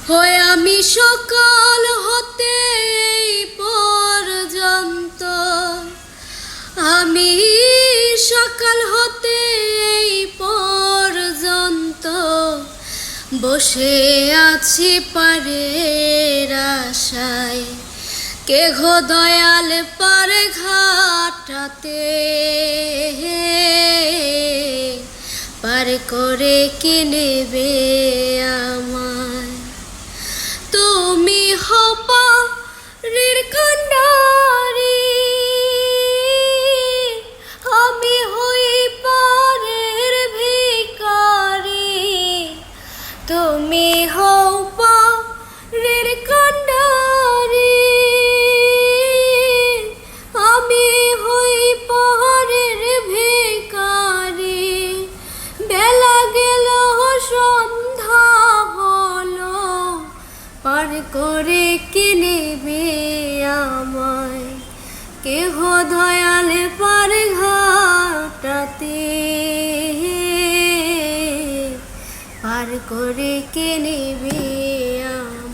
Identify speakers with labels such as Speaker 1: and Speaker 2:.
Speaker 1: হয় আমি সকাল হতে এই পর্যন্ত, আমি সকাল হতে এই পর্যন্ত বসে আছি পারের আশায়। কে গো দয়াল পারে ঘাটাতে, পার করে কে নেবে আমায়। তুমি হও পারের কান্ডারি, আমি হই পারের ভিখারি। তুমি হও পারের কান্ডারি, আমি হই পারের ভিখারি। বেলা গেল সন্ধ্যা হলো, পার করে কে নেবে আমায়। কেহ দয়াল পার ঘাটাতে, পার করে কে নেবে